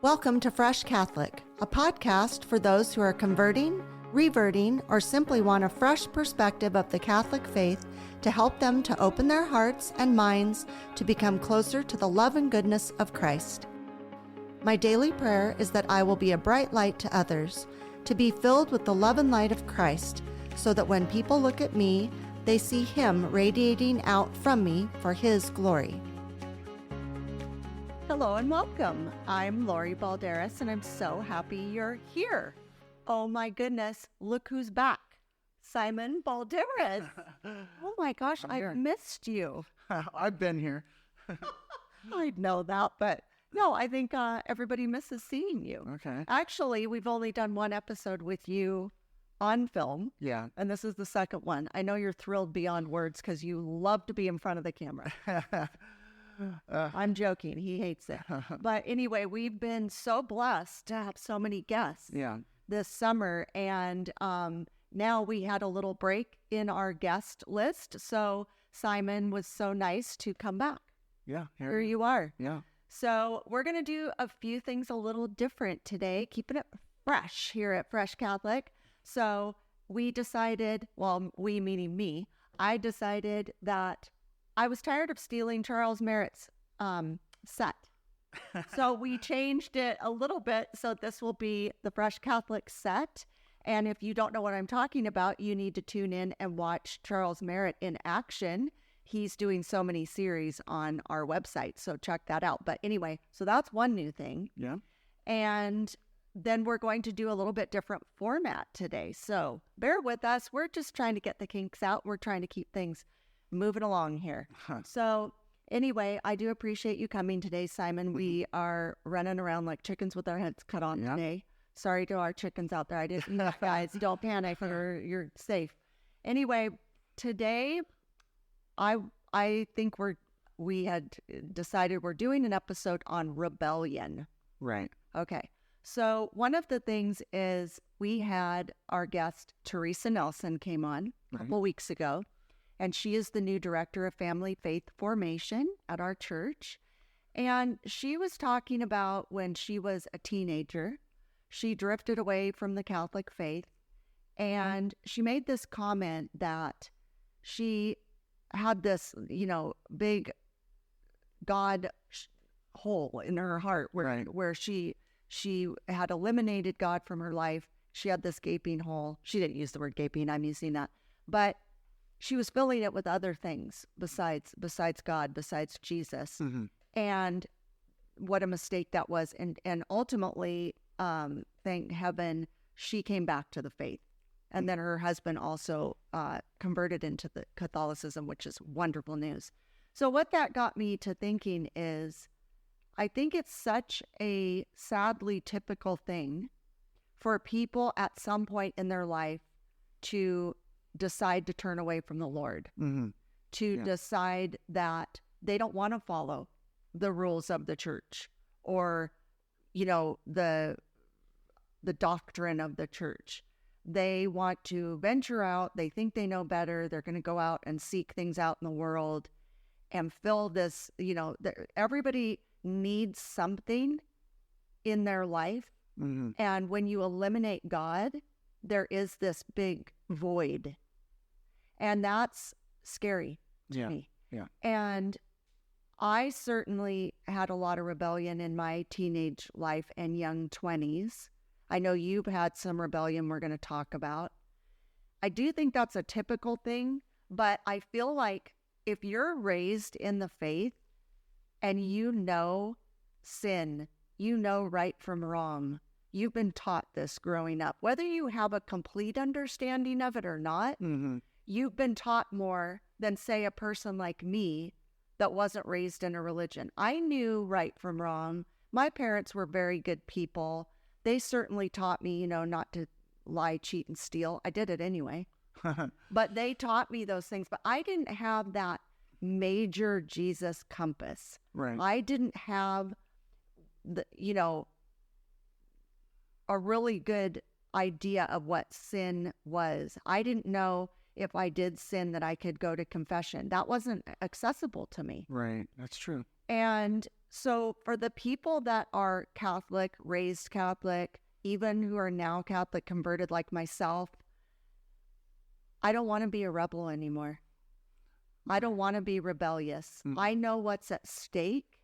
Welcome to Fresh Catholic, a podcast for those who are converting, reverting, or simply want a fresh perspective of the Catholic faith to help them to open their hearts and minds to become closer to the love and goodness of Christ. My daily prayer is that I will be a bright light to others, to be filled with the love and light of Christ, so that when people look at me, they see Him radiating out from me for His glory. Hello and welcome. I'm Lori Balderas, and I'm so happy you're here. Oh my goodness, look who's back. Simon Balderas. Oh my gosh, I've missed you. I've been here. I know that, but no, I think everybody misses seeing you. Okay. Actually, we've only done one episode with you on film. Yeah. And this is the second one. I know you're thrilled beyond words because you love to be in front of the camera. I'm joking. He hates it. But anyway, we've been so blessed to have so many guests this summer. And now we had a little break in our guest list. So Simon was so nice to come back. Yeah. Here you are. Yeah. So we're going to do a few things a little different today, keeping it fresh here at Fresh Catholic. So we decided, well, we meaning me, I decided that I was tired of stealing Charles Merritt's set. So we changed it a little bit. So this will be the Fresh Catholic set. And if you don't know what I'm talking about, you need to tune in and watch Charles Merritt in action. He's doing so many series on our website. So check that out. But anyway, so that's one new thing. Yeah. And then we're going to do a little bit different format today. So bear with us. We're just trying to get the kinks out. We're trying to keep things moving along here. So anyway, I do appreciate you coming today, Simon. We are running around like chickens with our heads cut off today. Sorry to our chickens out there. I didn't, guys, don't panic. You're safe. Anyway, today, I think we had decided we're doing an episode on rebellion. Right. Okay. So one of the things is we had our guest, Teresa Nelson, came on a couple weeks ago, and she is the new director of family faith formation at our church. And she was talking about when she was a teenager, she drifted away from the Catholic faith, and she made this comment that she had this, big God hole in her heart where she had eliminated God from her life. She had this gaping hole. She didn't use the word gaping. I'm using that. But she was filling it with other things besides God, besides Jesus. Mm-hmm. And what a mistake that was. And ultimately, thank heaven, she came back to the faith. And then her husband also converted into the Catholicism, which is wonderful news. So what that got me to thinking is, I think it's such a sadly typical thing for people at some point in their life to decide to turn away from the Lord, to decide that they don't want to follow the rules of the church or, the doctrine of the church. They want to venture out. They think they know better. They're going to go out and seek things out in the world and fill this, everybody needs something in their life. Mm-hmm. And when you eliminate God, there is this big void. And that's scary to me. Yeah. And I certainly had a lot of rebellion in my teenage life and young 20s. I know you've had some rebellion we're going to talk about. I do think that's a typical thing, but I feel like if you're raised in the faith and you know sin, you know right from wrong, you've been taught this growing up, whether you have a complete understanding of it or not, you've been taught more than, say, a person like me that wasn't raised in a religion. I knew right from wrong. My parents were very good people. They certainly taught me, not to lie, cheat, and steal. I did it anyway. But they taught me those things. But I didn't have that major Jesus compass. Right. I didn't have a really good idea of what sin was. I didn't know if I did sin that I could go to confession. That wasn't accessible to me. Right. That's true. And so for the people that are Catholic, raised Catholic, even who are now Catholic converted like myself, I don't want to be a rebel anymore. I don't want to be rebellious. I know what's at stake,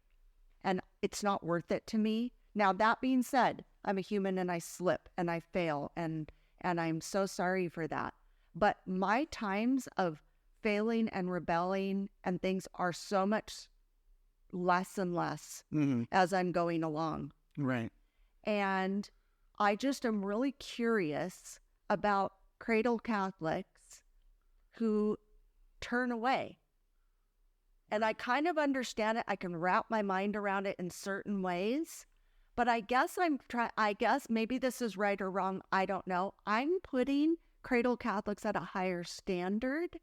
and it's not worth it to me. Now, that being said, I'm a human and I slip and I fail, and I'm so sorry for that. But my times of failing and rebelling and things are so much less and less as I'm going along. Right. And I just am really curious about cradle Catholics who turn away. And I kind of understand it. I can wrap my mind around it in certain ways. But I guess I guess maybe this is right or wrong. I don't know. I'm putting cradle Catholics at a higher standard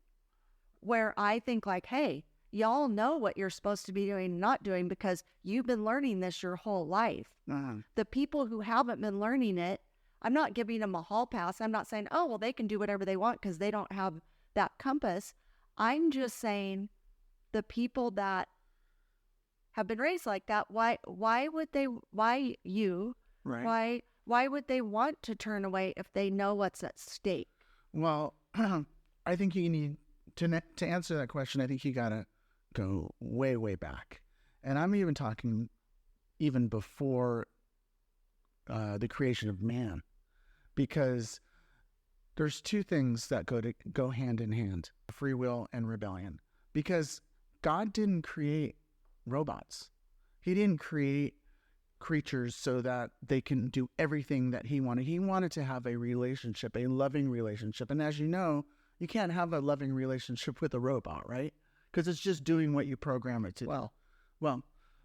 where I think like, hey, y'all know what you're supposed to be doing and not doing because you've been learning this your whole life. The people who haven't been learning it, I'm not giving them a hall pass. I'm not saying, oh, well, they can do whatever they want because they don't have that compass. I'm just saying the people that have been raised like that, why would they want to turn away if they know what's at stake? Well, I think you need to answer that question. I think you got to go way, way back. And I'm even talking even before the creation of man, because there's two things that go hand in hand, free will and rebellion. Because God didn't create robots. He didn't create creatures so that they can do everything that he wanted. He wanted to have a relationship, a loving relationship. And as you know, you can't have a loving relationship with a robot, right? Because it's just doing what you program it to do. Well,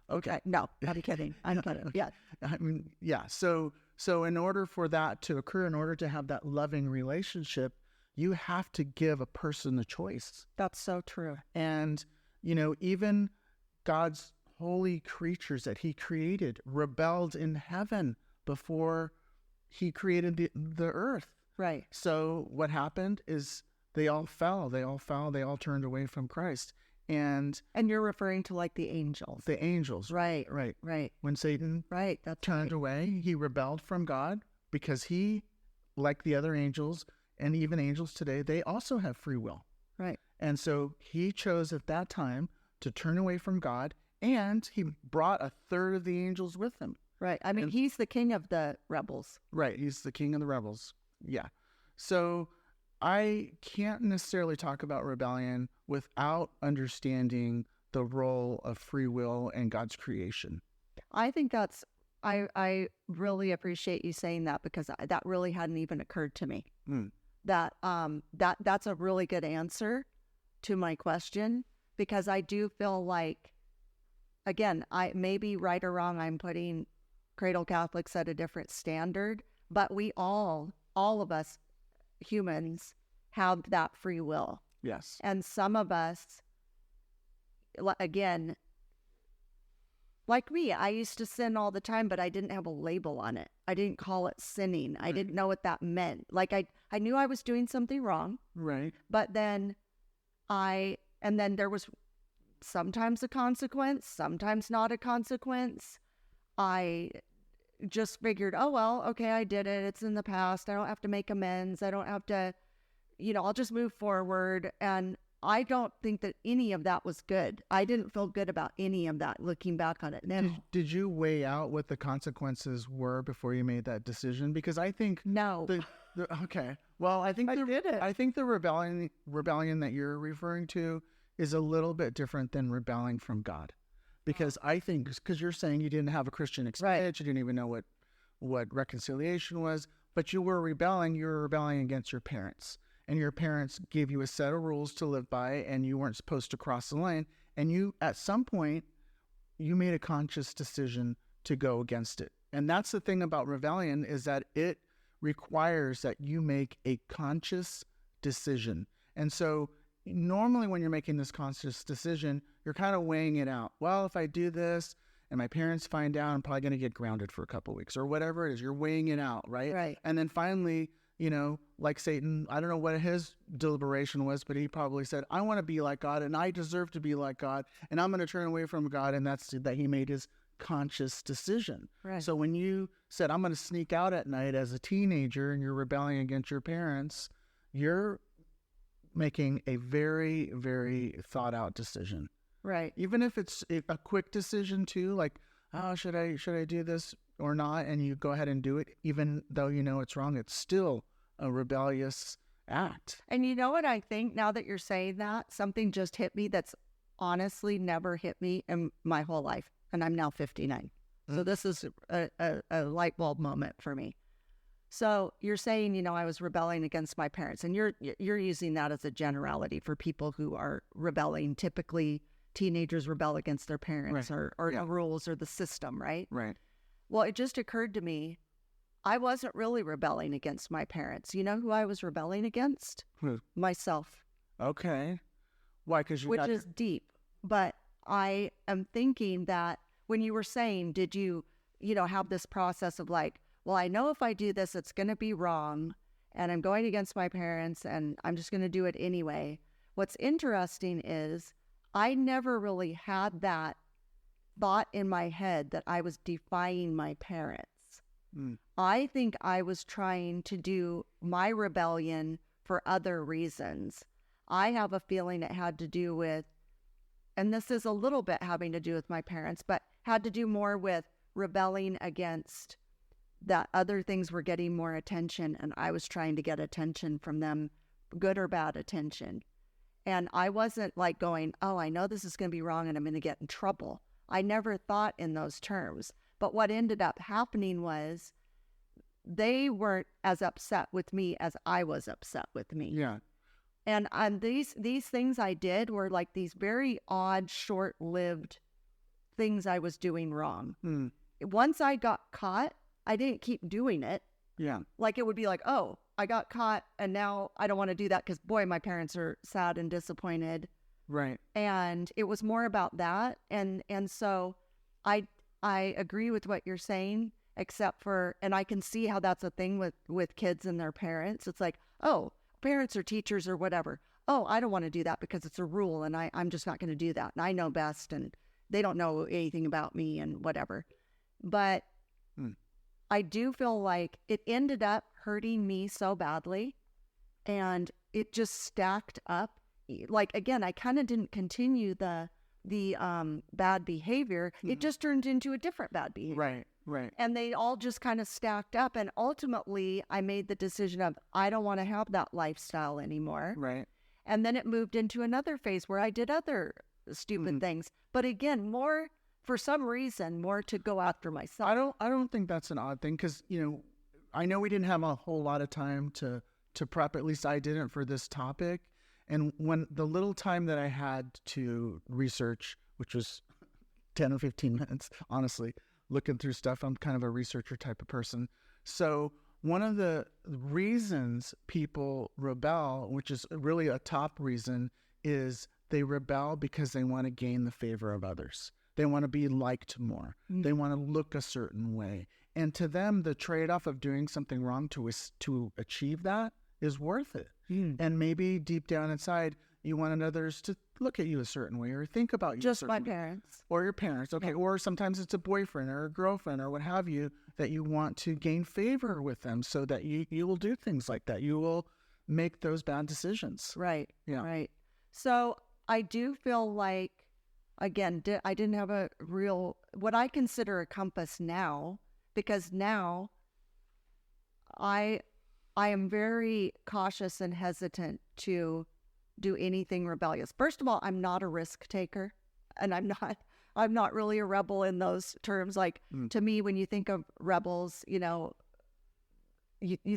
okay. No, I'm kidding. I'm kidding. Yeah. I mean, yeah. So in order for that to occur, in order to have that loving relationship, you have to give a person a choice. That's so true. And, even God's holy creatures that he created rebelled in heaven before he created the earth. Right. So what happened is they all fell. They all turned away from Christ. And you're referring to like the angels. The angels. Right. When Satan turned away, he rebelled from God because he, like the other angels and even angels today, they also have free will. Right. And so he chose at that time to turn away from God, and he brought a third of the angels with him. Right. I mean, he's the king of the rebels. Right. He's the king of the rebels. Yeah. So I can't necessarily talk about rebellion without understanding the role of free will and God's creation. I think I really appreciate you saying that because that really hadn't even occurred to me. That's a really good answer to my question, because I do feel like, again, I may be right or wrong, I'm putting cradle Catholics at a different standard, but we all of us humans have that free will. Yes. And some of us, again, like me, I used to sin all the time, but I didn't have a label on it. I didn't call it sinning. I didn't know what that meant. Like I knew I was doing something wrong. Right. But then there was sometimes a consequence, sometimes not a consequence. I just figured, oh, well, okay, I did it. It's in the past. I don't have to make amends. I don't have to, I'll just move forward. And I don't think that any of that was good. I didn't feel good about any of that looking back on it now. Did you weigh out what the consequences were before you made that decision? Because I think no. Okay. Well, I think I think the rebellion that you're referring to is a little bit different than rebelling from God. Because I think, because you're saying you didn't have a Christian experience, you didn't even know what reconciliation was, but you were rebelling against your parents. And your parents gave you a set of rules to live by, and you weren't supposed to cross the line. And you, at some point, you made a conscious decision to go against it. And that's the thing about rebellion, is that it requires that you make a conscious decision. And so normally when you're making this conscious decision, you're kind of weighing it out. Well, if I do this and my parents find out, I'm probably going to get grounded for a couple of weeks or whatever it is. You're weighing it out, right? Right. And then finally, like Satan, I don't know what his deliberation was, but he probably said, I want to be like God and I deserve to be like God and I'm going to turn away from God. And that's that he made his conscious decision. Right. So when you said, I'm going to sneak out at night as a teenager and you're rebelling against your parents, you're making a very, very thought out decision. Right. Even if it's a quick decision too, like, oh, should I do this or not? And you go ahead and do it, even though you know it's wrong, it's still a rebellious act. And you know what I think now that you're saying that, something just hit me that's honestly never hit me in my whole life. And I'm now 59. So this is a light bulb moment for me. So you're saying, I was rebelling against my parents, and you're using that as a generality for people who are rebelling. Typically, teenagers rebel against their parents or the rules or the system, right? Right. Well, it just occurred to me, I wasn't really rebelling against my parents. You know who I was rebelling against? Who? Myself. Okay. Why? Which is deep. But I am thinking that when you were saying, did you, have this process of like, well, I know if I do this, it's going to be wrong, and I'm going against my parents, and I'm just going to do it anyway. What's interesting is I never really had that thought in my head that I was defying my parents. I think I was trying to do my rebellion for other reasons. I have a feeling it had to do with, and this is a little bit having to do with my parents, but had to do more with rebelling against that other things were getting more attention, and I was trying to get attention from them, good or bad attention. And I wasn't like going, oh, I know this is going to be wrong and I'm going to get in trouble. I never thought in those terms. But what ended up happening was they weren't as upset with me as I was upset with me. Yeah. And these things I did were like these very odd, short-lived things I was doing wrong. Once I got caught, I didn't keep doing it. Yeah. Like it would be like, oh, I got caught and now I don't want to do that because, boy, my parents are sad and disappointed. Right. And it was more about that. And so I agree with what you're saying, except for, and I can see how that's a thing with kids and their parents. It's like, oh, parents or teachers or whatever. Oh, I don't want to do that because it's a rule and I'm just not going to do that. And I know best and they don't know anything about me and whatever. But I do feel like it ended up hurting me so badly and it just stacked up. Like, again, I kind of didn't continue the bad behavior. It just turned into a different bad behavior. Right. And they all just kind of stacked up. And ultimately, I made the decision of, I don't want to have that lifestyle anymore. Right. And then it moved into another phase where I did other stupid things. But again, more, for some reason, more to go after myself. I don't think that's an odd thing because, I know we didn't have a whole lot of time to prep, at least I didn't, for this topic. And when the little time that I had to research, which was 10 or 15 minutes, honestly, looking through stuff, I'm kind of a researcher type of person. So one of the reasons people rebel, which is really a top reason, is they rebel because they want to gain the favor of others. They want to be liked more. They want to look a certain way. And to them, the trade-off of doing something wrong to achieve that is worth it. And maybe deep down inside, you want others to look at you a certain way or think about you just a my certain way. parents. Or your parents, okay. Yeah. Or sometimes it's a boyfriend or a girlfriend or what have you that you want to gain favor with them so that you will do things like that. You will make those bad decisions. Right, yeah. Right. So I do feel like, again, I didn't have a real, what I consider a compass now, because now I am very cautious and hesitant to do anything rebellious. First of all, I'm not a risk taker, and I'm not really a rebel in those terms. Like to me, when you think of rebels, you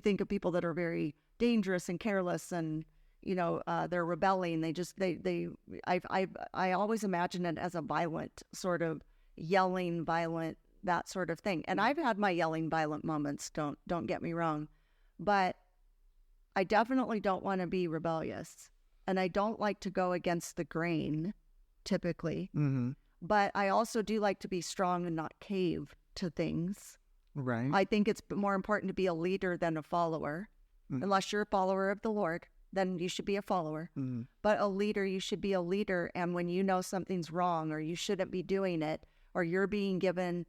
think of people that are very dangerous and careless, and they're rebelling. I always imagine it as a violent sort of yelling, violent, that sort of thing. And I've had my yelling, violent moments. Don't get me wrong. But I definitely don't want to be rebellious. And I don't like to go against the grain, typically. Mm-hmm. But I also do like to be strong and not cave to things. Right. I think it's more important to be a leader than a follower. unless you're a follower of the Lord, then you should be a follower. But a leader, you should be a leader. And when you know something's wrong or you shouldn't be doing it, or you're being given,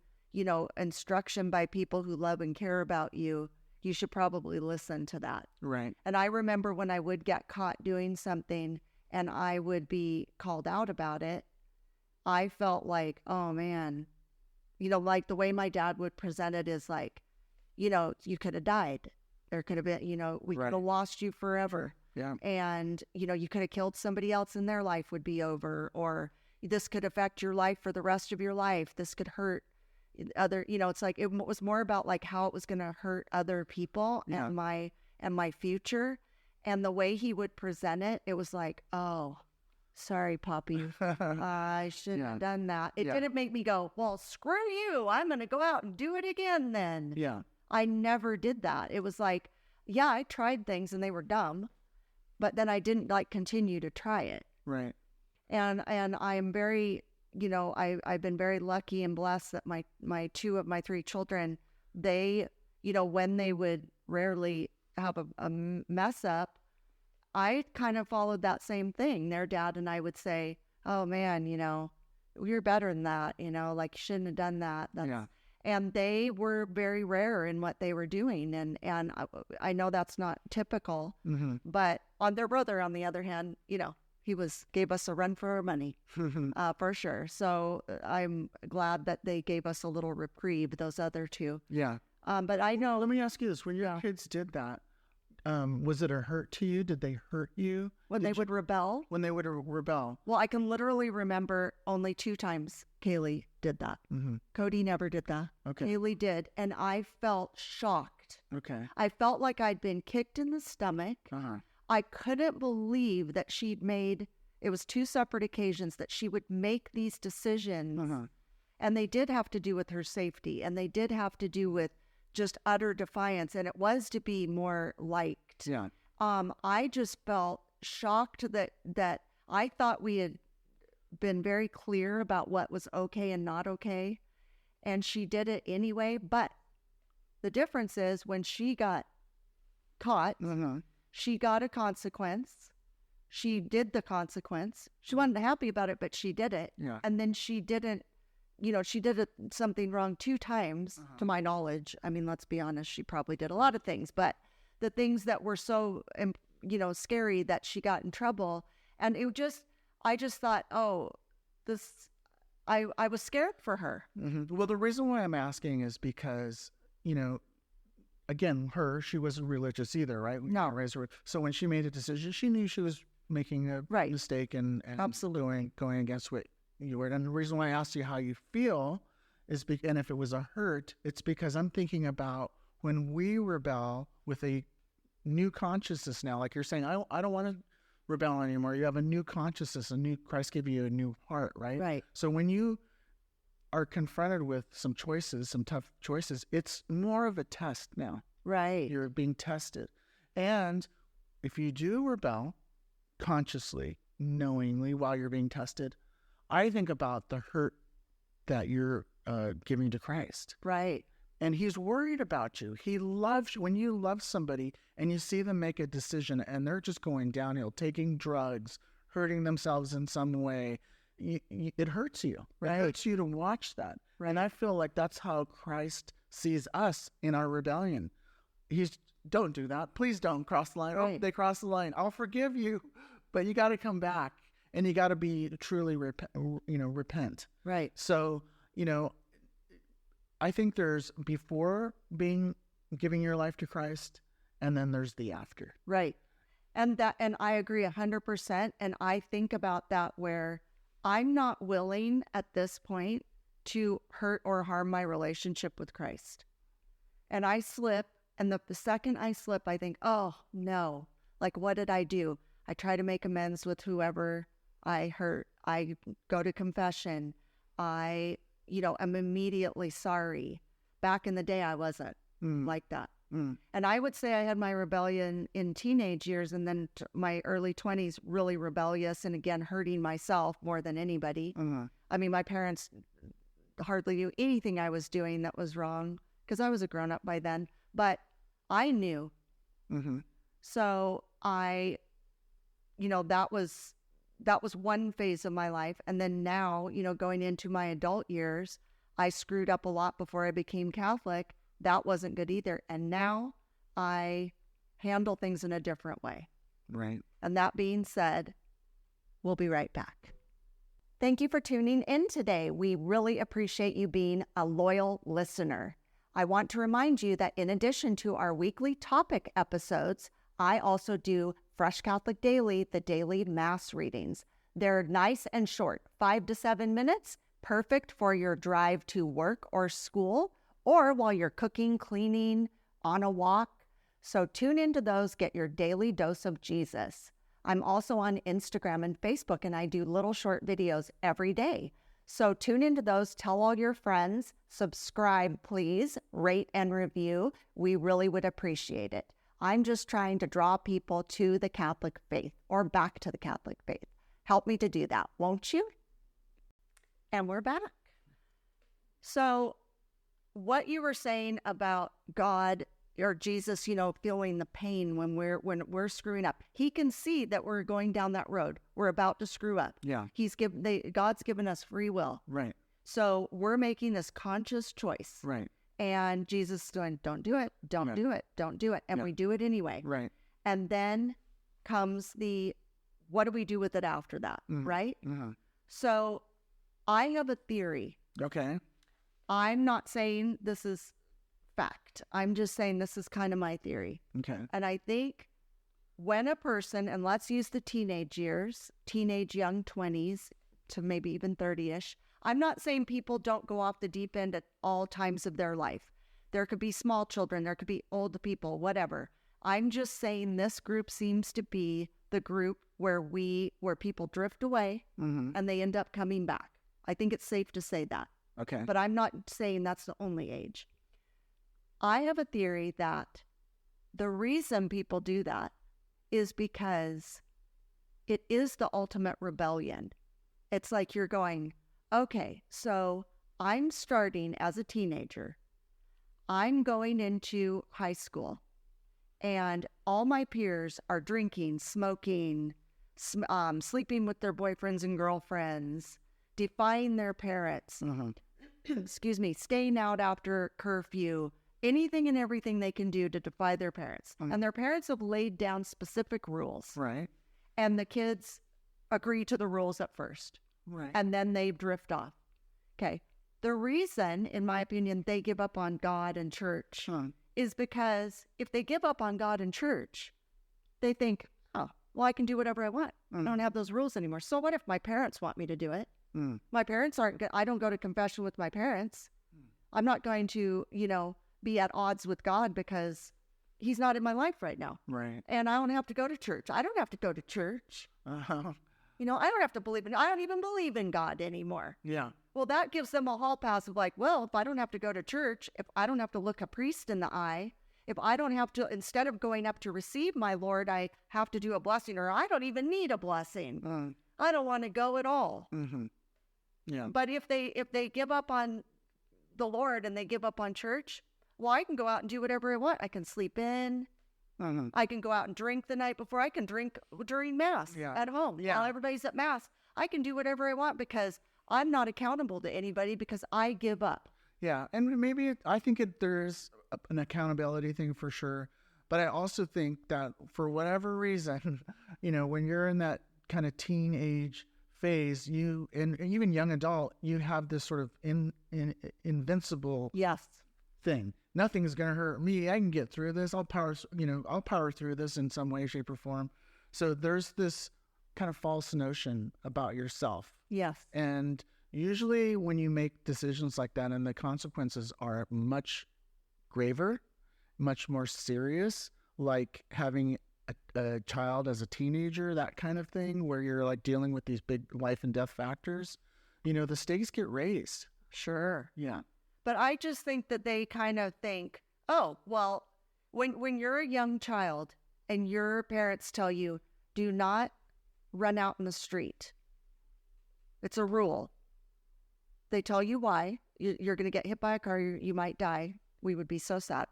instruction by people who love and care about you, you should probably listen to that. Right. And I remember when I would get caught doing something and I would be called out about it, I felt like, oh man, like the way my dad would present it is like, you could have died. There could have been, we could have lost you forever. Yeah. And, you could have killed somebody else and their life would be over, or this could affect your life for the rest of your life. This could hurt other, it's like, it was more about like how it was going to hurt other people and my future. And the way he would present it, it was like, oh, sorry, Poppy, I shouldn't have done that. It didn't make me go, well, screw you. I'm going to go out and do it again then. Yeah. I never did that. It was like, yeah, I tried things and they were dumb, but then I didn't continue to try it. Right. And I'm very, I've been very lucky and blessed that my two of my three children, they, when they would rarely have a mess up, I kind of followed that same thing. Their dad and I would say, oh man, you're better than that, like you shouldn't have done that. And they were very rare in what they were doing. And I know that's not typical, but on their brother, on the other hand, he gave us a run for our money, for sure. So I'm glad that they gave us a little reprieve, those other two. Yeah. But I know. Let me ask you this. When your kids did that, was it a hurt to you? Did they hurt you? When they would rebel? When they would rebel. Well, I can literally remember only 2 times Kaylee did that. Cody never did that. Okay. Kaylee did. And I felt shocked. Okay. I felt like I'd been kicked in the stomach. I couldn't believe that she'd made, it was 2 separate occasions that she would make these decisions. And they did have to do with her safety. And they did have to do with just utter defiance. And it was to be more liked. Yeah. I just felt shocked that I thought we had been very clear about what was okay and not okay. And she did it anyway. But the difference is when she got caught, she got a consequence. She did the consequence. She wasn't happy about it, but she did it. Yeah. And then she didn't, she did something wrong 2 times, to my knowledge. I mean, let's be honest, she probably did a lot of things, but the things that were so, scary that she got in trouble. And I just thought, oh, I was scared for her. Well, the reason why I'm asking is because, again, she wasn't religious either, right? No. Raised her. So when she made a decision, she knew she was making a mistake and absolutely going against what you were. And the reason why I asked you how you feel is and if it was a hurt, it's because I'm thinking about when we rebel with a new consciousness now, like you're saying, I don't want to rebel anymore. You have a new consciousness, Christ gave you a new heart, right? Right. So when you are confronted with some tough choices, it's more of a test now. Right. You're being tested. And if you do rebel consciously, knowingly, while you're being tested, I think about the hurt that you're giving to Christ. Right. And he's worried about you. He loves you. When you love somebody and you see them make a decision and they're just going downhill, taking drugs, hurting themselves in some way, it hurts you. Right. It hurts you to watch that. Right. And I feel like that's how Christ sees us in our rebellion. Don't do that. Please don't cross the line. Right. Oh, they crossed the line. I'll forgive you, but you got to come back and you got to be truly repent. Right. So, I think there's before giving your life to Christ, and then there's the after. Right. And I agree 100%. And I think about that where I'm not willing at this point to hurt or harm my relationship with Christ. And I slip. And the second I slip, I think, oh no, like, what did I do? I try to make amends with whoever I hurt. I go to confession. I'm immediately sorry. Back in the day, I wasn't like that. And I would say I had my rebellion in teenage years and then my early 20s, really rebellious and again, hurting myself more than anybody. I mean, my parents hardly knew anything I was doing that was wrong because I was a grown up by then. But I knew Mm-hmm. So that was one phase of my life. And then now, going into my adult years, I screwed up a lot before I became Catholic. That wasn't good either. And now I handle things in a different way. Right. And that being said, we'll be right back. Thank you for tuning in today. We really appreciate you being a loyal listener. I want to remind you that in addition to our weekly topic episodes, I also do Fresh Catholic Daily, the daily Mass readings. They're nice and short, 5 to 7 minutes, perfect for your drive to work or school, or while you're cooking, cleaning, on a walk. So tune into those, get your daily dose of Jesus. I'm also on Instagram and Facebook, and I do little short videos every day. So tune into those, tell all your friends, subscribe, please, rate and review. We really would appreciate it. I'm just trying to draw people to the Catholic faith or back to the Catholic faith. Help me to do that, won't you? And we're back. So what you were saying about God or Jesus, feeling the pain when we're screwing up. He can see that we're going down that road. We're about to screw up. Yeah. God's given us free will. Right. So we're making this conscious choice. Right. And Jesus is going, don't do it, don't do it, don't do it. And we do it anyway. Right. And then comes what do we do with it after that? Mm-hmm. Right? Mm-hmm. So I have a theory. Okay. I'm not saying this is fact. I'm just saying this is kind of my theory. Okay. And I think when a person, and let's use the teenage years, young 20s to maybe even 30-ish, I'm not saying people don't go off the deep end at all times of their life. There could be small children, there could be old people, whatever. I'm just saying this group seems to be the group where people drift away mm-hmm. and they end up coming back. I think it's safe to say that. Okay. But I'm not saying that's the only age. I have a theory that the reason people do that is because it is the ultimate rebellion. It's like you're going, okay, so I'm starting as a teenager. I'm going into high school, and all my peers are drinking, smoking, sleeping with their boyfriends and girlfriends, defying their parents, staying out after curfew, anything and everything they can do to defy their parents. And their parents have laid down specific rules. Right. And the kids agree to the rules at first. Right. And then they drift off. Okay. The reason, in my opinion, they give up on God and church is because if they give up on God and church, they think, oh, well, I can do whatever I want. I don't have those rules anymore. So what if my parents want me to do it? My parents I don't go to confession with my parents. I'm not going to, be at odds with God because he's not in my life right now. Right. And I don't have to go to church. I don't have to go to church. Uh-huh. I don't have to I don't even believe in God anymore. Yeah. Well, that gives them a hall pass of like, well, if I don't have to go to church, if I don't have to look a priest in the eye, if I don't have to, instead of going up to receive my Lord, I have to do a blessing, or I don't even need a blessing. I don't want to go at all. Mm-hmm. Yeah. But if they give up on the Lord and they give up on church, well, I can go out and do whatever I want. I can sleep in. I can go out and drink the night before. I can drink during Mass at home while everybody's at Mass. I can do whatever I want because I'm not accountable to anybody because I give up. Yeah, and maybe I think there's an accountability thing for sure. But I also think that for whatever reason, when you're in that kind of teenage phase, and even young adult, you have this sort of invincible thing. Nothing's going to hurt me. I can get through this. I'll power through this in some way, shape, or form. So there's this kind of false notion about yourself. Yes. And usually when you make decisions like that and the consequences are much graver, much more serious, like having a child as a teenager, that kind of thing, where you're like dealing with these big life and death factors, the stakes get raised. Sure. Yeah. But I just think that they kind of think, oh, well, when you're a young child and your parents tell you, do not run out in the street. It's a rule. They tell you why. You're going to get hit by a car. You might die. we would be so sad.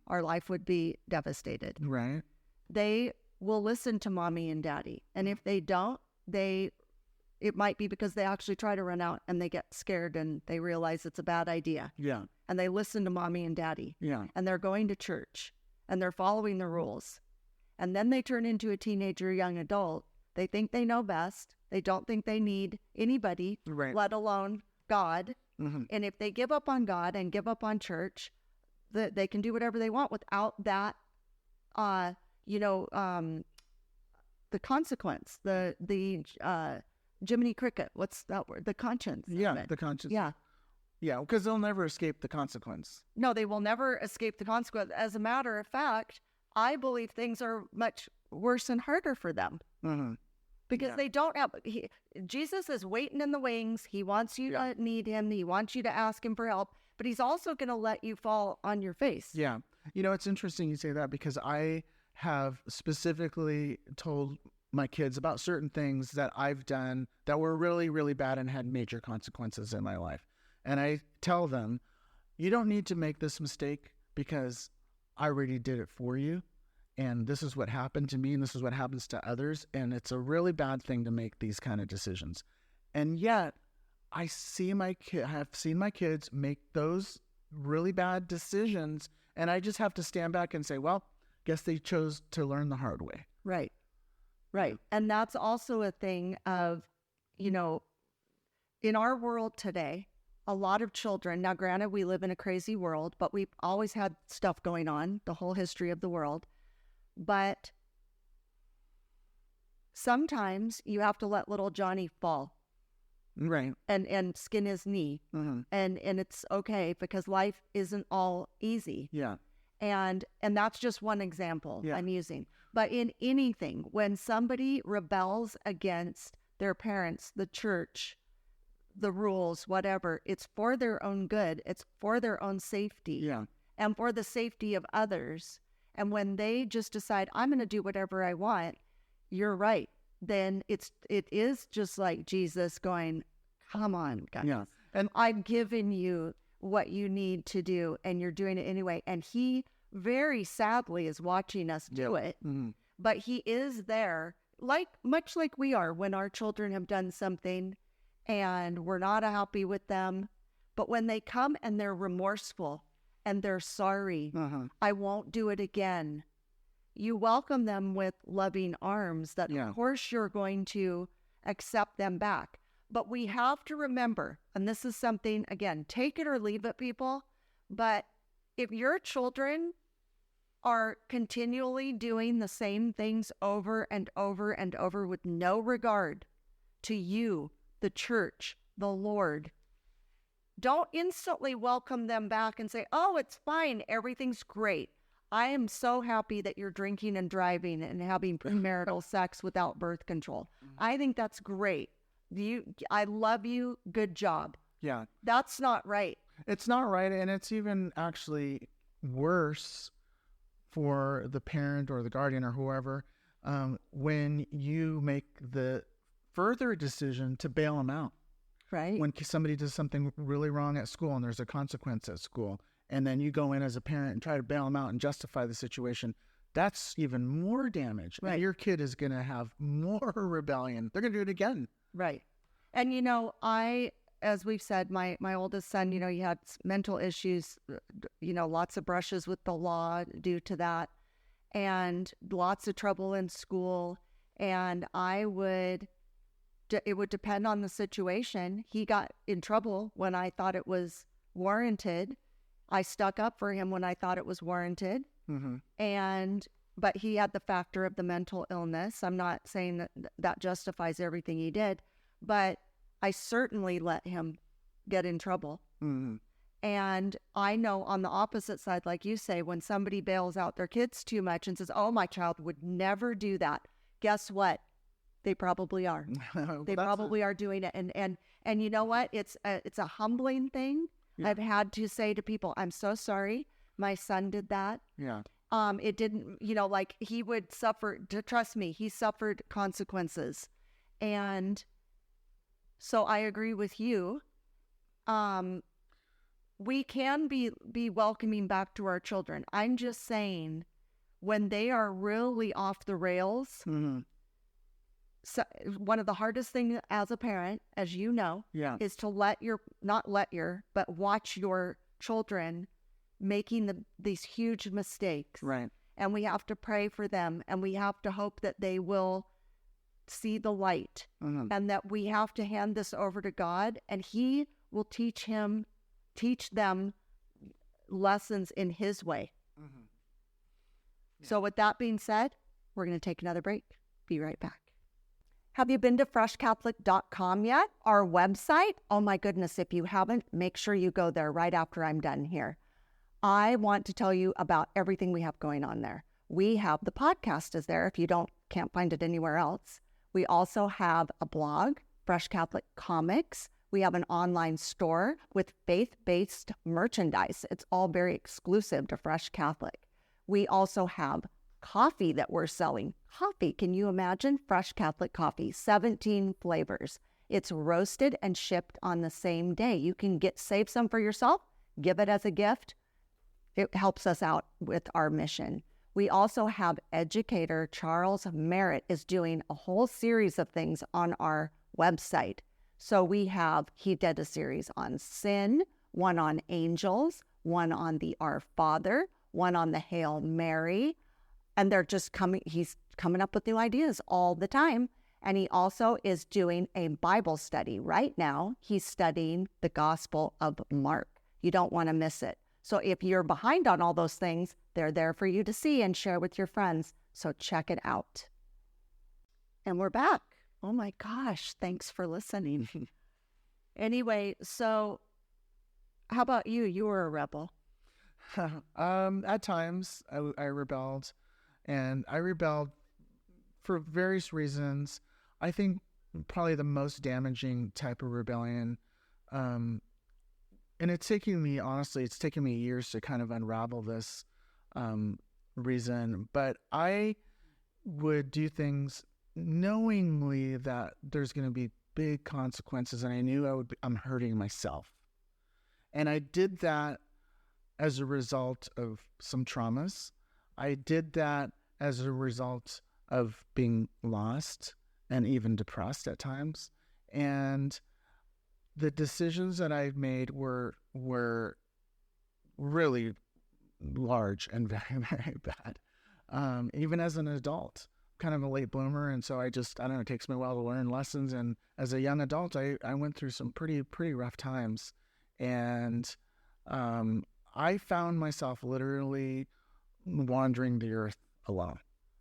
Our life would be devastated. Right. They will listen to mommy and daddy. And if they don't, it might be because they actually try to run out and they get scared and they realize it's a bad idea. Yeah. And they listen to mommy and daddy. Yeah. And they're going to church and they're following the rules. And then they turn into a teenager, young adult. They think they know best. They don't think they need anybody, right, let alone God. And if they give up on God and give up on church, they can do whatever they want without that, the consequence, the Jiminy Cricket. What's that word? The conscience. Yeah, the conscience. Yeah. Yeah, because they'll never escape the consequence. No, they will never escape the consequence. As a matter of fact, I believe things are much worse and harder for them. Because they don't have... Jesus is waiting in the wings. He wants you to need him. He wants you to ask him for help. But he's also going to let you fall on your face. Yeah. You know, it's interesting you say that because I have specifically told my kids about certain things that I've done that were really, really bad and had major consequences in my life. And I tell them, you don't need to make this mistake because I already did it for you. And this is what happened to me and this is what happens to others. And it's a really bad thing to make these kind of decisions. And yet I have seen my kids make those really bad decisions. And I just have to stand back and say, well, guess they chose to learn the hard way. Right. Right. And that's also a thing of, in our world today, a lot of children, now granted, we live in a crazy world, but we've always had stuff going on, the whole history of the world. But sometimes you have to let little Johnny fall. Right. And skin his knee. And it's okay because life isn't all easy. Yeah. And that's just one example I'm using. But in anything, when somebody rebels against their parents, the church, the rules, whatever, it's for their own good. It's for their own safety. Yeah. And for the safety of others. And when they just decide, I'm going to do whatever I want, you're right. Then it is just like Jesus going, come on, guys. Yeah. And I've given you what you need to do, and you're doing it anyway. And he very sadly is watching us do it. But he is there, much like we are when our children have done something and we're not happy with them. But when they come and they're remorseful and they're sorry, I won't do it again. You welcome them with loving arms that of course you're going to accept them back. But we have to remember, and this is something, again, take it or leave it, people, but if your children are continually doing the same things over and over and over with no regard to you, the church, the Lord, don't instantly welcome them back and say, oh, it's fine, everything's great. I am so happy that you're drinking and driving and having premarital sex without birth control. I think that's great. I love you. Good job. Yeah. That's not right. It's not right. And it's even actually worse for the parent or the guardian or whoever when you make the further decision to bail them out. Right. When somebody does something really wrong at school and there's a consequence at school, and then you go in as a parent and try to bail them out and justify the situation, that's even more damage. Right. And your kid is going to have more rebellion. They're going to do it again. Right. And, as we've said, my oldest son, he had mental issues, lots of brushes with the law due to that and lots of trouble in school. And it would depend on the situation. He got in trouble when I thought it was warranted. I stuck up for him when I thought it was warranted. But he had the factor of the mental illness. I'm not saying that justifies everything he did, but I certainly let him get in trouble. And I know on the opposite side, like you say, when somebody bails out their kids too much and says, oh, my child would never do that. Guess what? They probably are. They probably are doing it. And you know what? It's a humbling thing. Yeah. I've had to say to people, I'm so sorry. My son did that. Yeah. It didn't, he would suffer, trust me, he suffered consequences. And so I agree with you. we can be welcoming back to our children. I'm just saying, when they are really off the rails, so one of the hardest things as a parent, as you know, is to watch your children making these huge mistakes. Right. And we have to pray for them, and we have to hope that they will see the light, and that we have to hand this over to God, and He will teach them lessons in His way. So with that being said, we're going to take another break. Be right back. Have you been to freshcatholic.com yet? Our website? Oh my goodness, if you haven't, make sure you go there right after I'm done here. I want to tell you about everything we have going on there. We have the podcast is there if you can't find it anywhere else. We also have a blog, Fresh Catholic Comics. We have an online store with faith-based merchandise. It's all very exclusive to Fresh Catholic. We also have coffee that we're selling. Coffee, can you imagine? Fresh Catholic coffee, 17 flavors. It's roasted and shipped on the same day. You can save some for yourself, give it as a gift. It helps us out with our mission. We also have educator Charles Merritt is doing a whole series of things on our website. So he did a series on sin, one on angels, one on the Our Father, one on the Hail Mary. And he's coming up with new ideas all the time. And he also is doing a Bible study. Right now, he's studying the Gospel of Mark. You don't want to miss it. So if you're behind on all those things, they're there for you to see and share with your friends. So check it out. And we're back. Oh my gosh, thanks for listening. Anyway, so how about you? You were a rebel. At times I rebelled, and I rebelled for various reasons. I think probably the most damaging type of rebellion, and it's taken me years to kind of unravel this reason, but I would do things knowingly that there's going to be big consequences, and I knew I'm hurting myself. And I did that as a result of some traumas. I did that as a result of being lost and even depressed at times. And the decisions that I've made were really large and very, very bad. Even as an adult, kind of a late bloomer. And so I don't know, it takes me a while to learn lessons. And as a young adult, I went through some pretty rough times. And I found myself literally wandering the earth alone.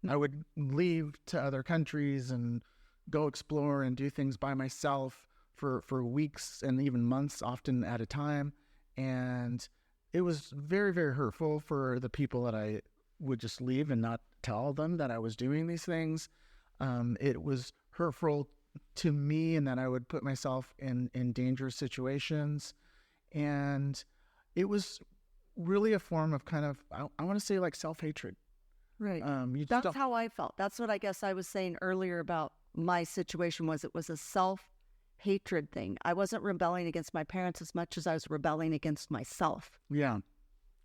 I would leave to other countries and go explore and do things by myself for weeks and even months, often at a time. And it was very, very hurtful for the people that I would just leave and not tell them that I was doing these things. It was hurtful to me, and that I would put myself in dangerous situations. And it was really a form of kind of, I want to say, like self-hatred. Right. That's how I felt. That's what I guess I was saying earlier about my situation it was a self-hatred thing. I wasn't rebelling against my parents as much as I was rebelling against myself. Yeah.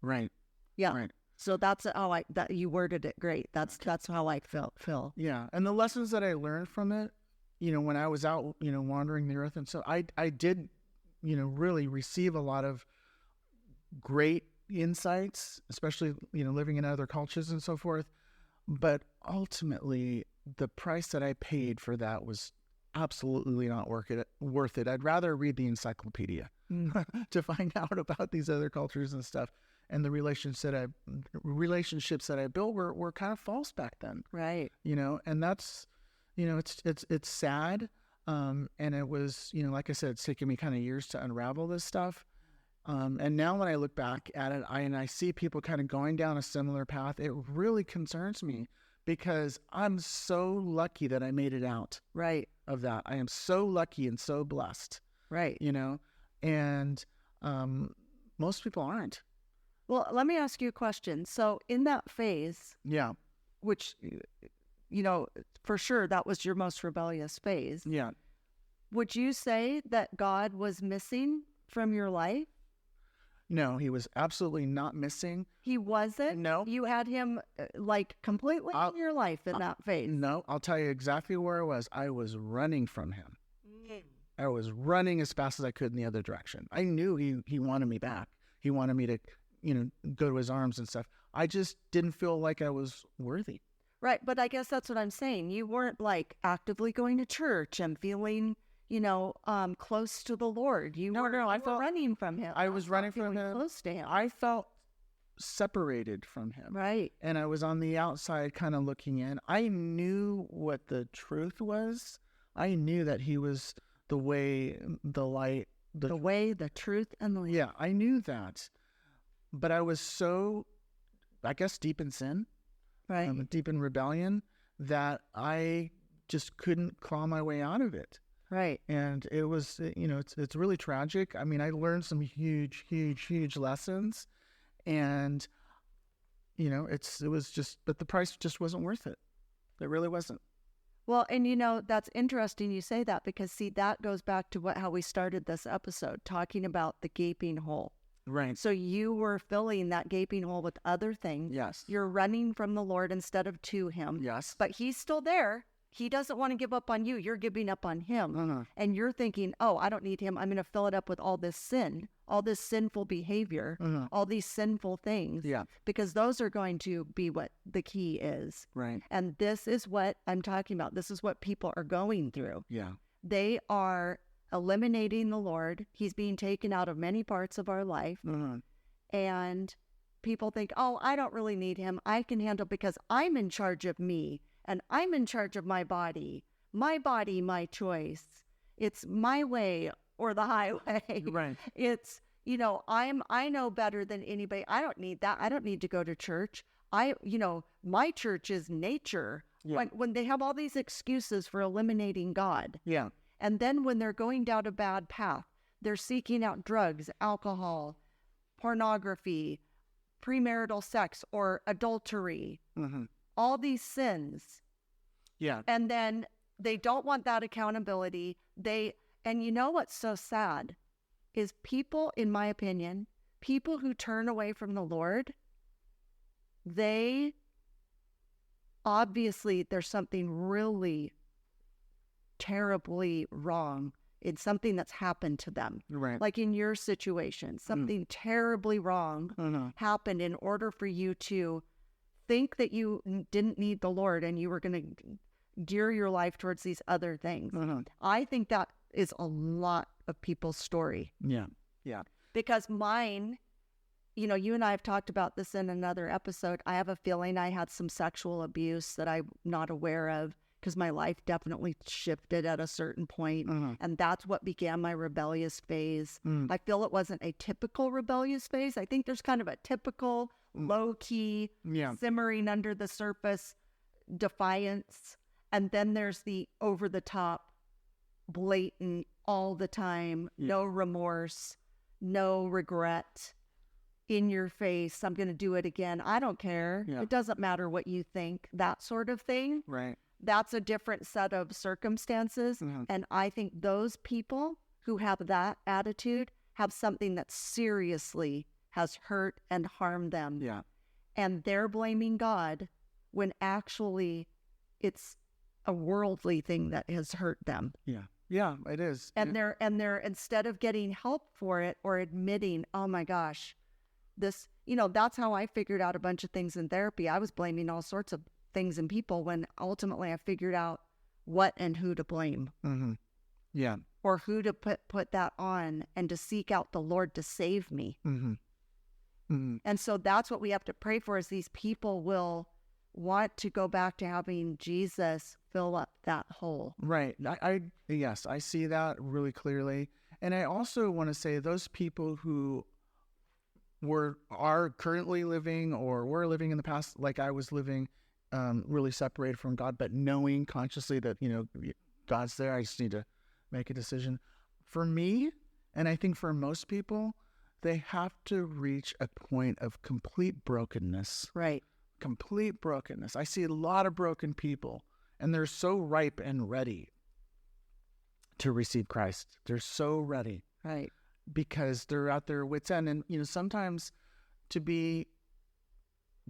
Right. Yeah. Right. So that's how you worded it great. That's how I felt, Phil. Yeah. And the lessons that I learned from it, when I was out, wandering the earth. And so I did, really receive a lot of great insights, especially, living in other cultures and so forth. But ultimately, the price that I paid for that was absolutely not worth it. I'd rather read the encyclopedia to find out about these other cultures and stuff. And the relationships that I built were kind of false back then. Right. And that's, it's sad. And it was, like I said, it's taken me kind of years to unravel this stuff. And now when I look back at it, I see people kind of going down a similar path, it really concerns me, because I'm so lucky that I made it out of that. I am so lucky and so blessed. Right. And most people aren't. Well, let me ask you a question. So in that phase, which, for sure that was your most rebellious phase. Yeah. Would you say that God was missing from your life? No, he was absolutely not missing. He wasn't? No. You had him like completely in your life in that phase? No, I'll tell you exactly where I was. I was running from him. I was running as fast as I could in the other direction. I knew he wanted me back. He wanted me to, go to his arms and stuff. I just didn't feel like I was worthy. Right, but I guess that's what I'm saying. You weren't like actively going to church and feeling, close to the Lord. You were running from him. I was running from him. Close to him. I felt separated from him. Right. And I was on the outside kind of looking in. I knew what the truth was. I knew that he was the way, the light. The way, the truth, and the light. Yeah, I knew that. But I was so, I guess, deep in sin. Right. Deep in rebellion, that I just couldn't claw my way out of it. Right. And it was, it's really tragic. I mean, I learned some huge, huge, huge lessons, and, it was just, but the price just wasn't worth it. It really wasn't. Well, and that's interesting you say that, because see, that goes back to how we started this episode, talking about the gaping hole. Right. So you were filling that gaping hole with other things. Yes. You're running from the Lord instead of to him. Yes. But he's still there. He doesn't want to give up on you. You're giving up on him. Uh-huh. And you're thinking, oh, I don't need him. I'm going to fill it up with all this sin, all this sinful behavior, Uh-huh. all these sinful things. Yeah. Because those are going to be what the key is. Right. And this is what I'm talking about. This is what people are going through. Yeah. They are eliminating the Lord. He's being taken out of many parts of our life. Uh-huh. And people think, oh, I don't really need him. I can handle, because I'm in charge of me and I'm in charge of my body, my choice. It's my way or the highway. Right. It's, I know better than anybody. I don't need that. I don't need to go to church. My church is nature. Yeah. When they have all these excuses for eliminating God. Yeah. And then when they're going down a bad path, they're seeking out drugs, alcohol, pornography, premarital sex, or adultery, Uh-huh. all these sins. Yeah. And then they don't want that accountability. And you know what's so sad is people, in my opinion, people who turn away from the Lord, obviously there's something really terribly wrong. It's something that's happened to them. Right. Like in your situation, something terribly wrong Uh-huh. happened in order for you to think that you didn't need the Lord and you were going to gear your life towards these other things. Uh-huh. I think that is a lot of people's story. Yeah. Yeah. Because mine, you and I have talked about this in another episode. I have a feeling I had some sexual abuse that I'm not aware of, because my life definitely shifted at a certain point. Uh-huh. And that's what began my rebellious phase. Mm. I feel it wasn't a typical rebellious phase. I think there's kind of a typical low-key, Yeah. simmering under the surface defiance. And then there's the over-the-top, blatant, all the time, no remorse, no regret, in your face, I'm going to do it again. I don't care. Yeah. It doesn't matter what you think, that sort of thing. Right. That's a different set of circumstances. Mhm. And I think those people who have that attitude have something that seriously has hurt and harmed them. Yeah. And they're blaming God when actually it's a worldly thing that has hurt them. Yeah. Yeah, it is. And they're instead of getting help for it or admitting, oh my gosh, this, that's how I figured out a bunch of things in therapy. I was blaming all sorts of things and people when ultimately I figured out what and who to blame. Mm-hmm. Yeah. Or who to put that on, and to seek out the Lord to save me. Mm-hmm. Mm-hmm. And so that's what we have to pray for, is these people will want to go back to having Jesus fill up that hole. Right. Yes, I see that really clearly. And I also want to say those people who are currently living or were living in the past, like I was living, really separated from God, but knowing consciously that, God's there. I just need to make a decision. For me, and I think for most people, they have to reach a point of complete brokenness. Right. Complete brokenness. I see a lot of broken people, and they're so ripe and ready to receive Christ. They're so ready. Right. because they're at their wits' end. And, sometimes to be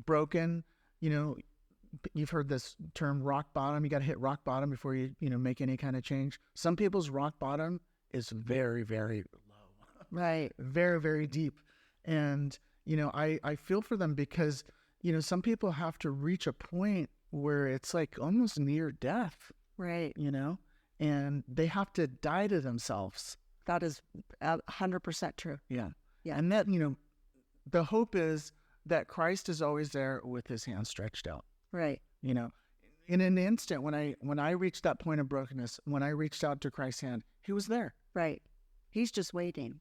broken, you've heard this term rock bottom. You got to hit rock bottom before you, make any kind of change. Some people's rock bottom is very, very low. Right. Very, very deep. And, I feel for them because, some people have to reach a point where it's like almost near death. Right. And they have to die to themselves. That is 100% true. Yeah. Yeah. And that, the hope is that Christ is always there with his hand stretched out. Right. In an instant, when I reached that point of brokenness, when I reached out to Christ's hand, he was there. Right. He's just waiting.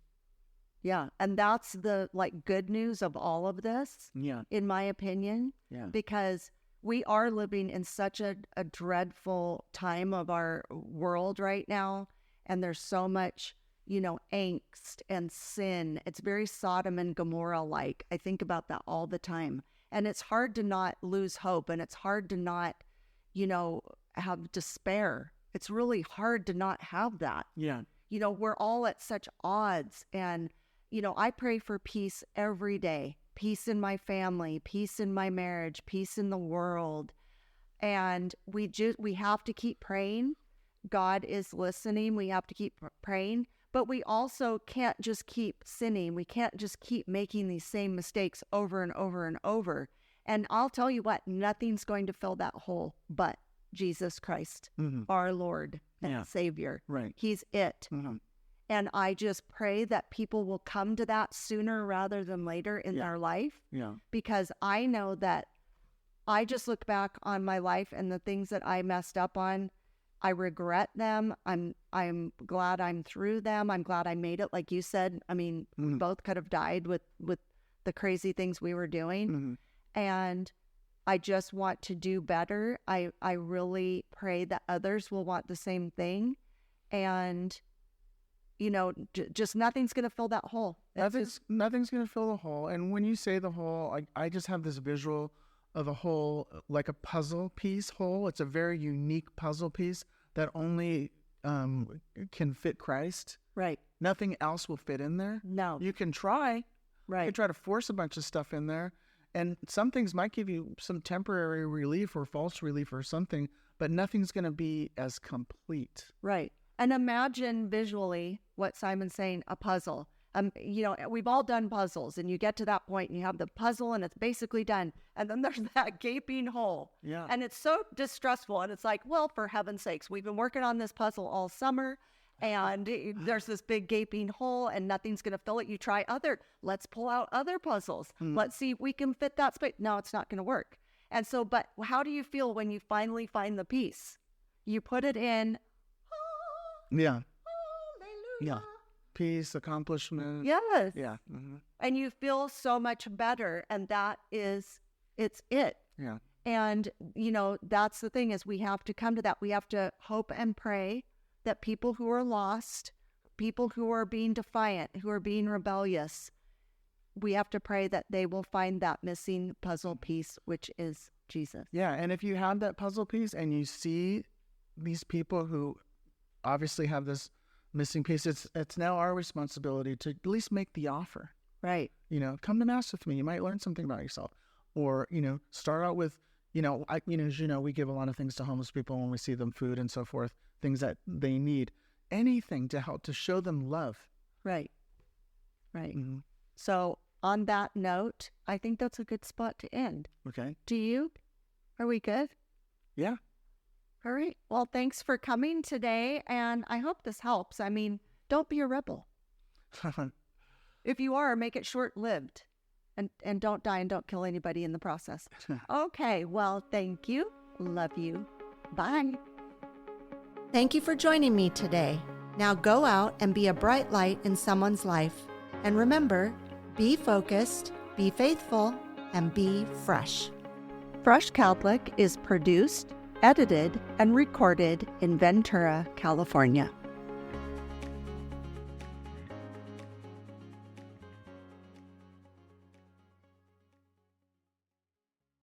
Yeah. And that's the good news of all of this. Yeah. In my opinion. Yeah. Because we are living in such a dreadful time of our world right now. And there's so much, angst and sin. It's very Sodom and Gomorrah-like. I think about that all the time. And it's hard to not lose hope. And it's hard to not, have despair. It's really hard to not have that. Yeah. We're all at such odds. And, I pray for peace every day. Peace in my family, peace in my marriage, peace in the world. And we have to keep praying. God is listening. We have to keep praying. But we also can't just keep sinning. We can't just keep making these same mistakes over and over and over. And I'll tell you what, nothing's going to fill that hole but Jesus Christ, our Lord and Savior. Right. He's it. And I just pray that people will come to that sooner rather than later in their life. Yeah. Because I know that I just look back on my life and the things that I messed up on. I regret them. I'm glad I'm through them. I'm glad I made it. Like you said, I mean, we both could have died with the crazy things we were doing. And I just want to do better. I really pray that others will want the same thing. And, just nothing's going to fill that hole. Nothing's going to fill the hole. And when you say the hole, I just have this visual of a hole, like a puzzle piece hole. It's a very unique puzzle piece that only can fit Christ. Right. Nothing else will fit in there. No. You can try. Right. You can try to force a bunch of stuff in there. And some things might give you some temporary relief or false relief or something, but nothing's going to be as complete. Right. And imagine visually what Simon's saying, a puzzle. We've all done puzzles, and you get to that point and you have the puzzle and it's basically done. And then there's that gaping hole. Yeah. And it's so distressful. And it's like, well, for heaven's sakes, we've been working on this puzzle all summer and there's this big gaping hole and nothing's going to fill it. You try let's pull out other puzzles. Let's see if we can fit that space. No, it's not going to work. And so, but how do you feel when you finally find the piece? You put it in. Yeah. Hallelujah. Yeah. Peace, accomplishment. Yes. Yeah. And you feel so much better. And it's it. Yeah. And, that's the thing is we have to come to that. We have to hope and pray that people who are lost, people who are being defiant, who are being rebellious, we have to pray that they will find that missing puzzle piece, which is Jesus. Yeah. And if you have that puzzle piece and you see these people who obviously have this missing piece, it's now our responsibility to at least make the offer. Right. Come to Mass with me. You might learn something about yourself. Or, start out with, as we give a lot of things to homeless people when we see them, food and so forth, things that they need. Anything to help to show them love. Right. Right. So on that note, I think that's a good spot to end. Okay. Do you? Are we good? Yeah. All right. Well, thanks for coming today, and I hope this helps. I mean, don't be a rebel. If you are, make it short-lived, and don't die and don't kill anybody in the process. Okay. Well, thank you. Love you. Bye. Thank you for joining me today. Now go out and be a bright light in someone's life. And remember, be focused, be faithful, and be fresh. Fresh Catholic is produced, edited, and recorded in Ventura, California.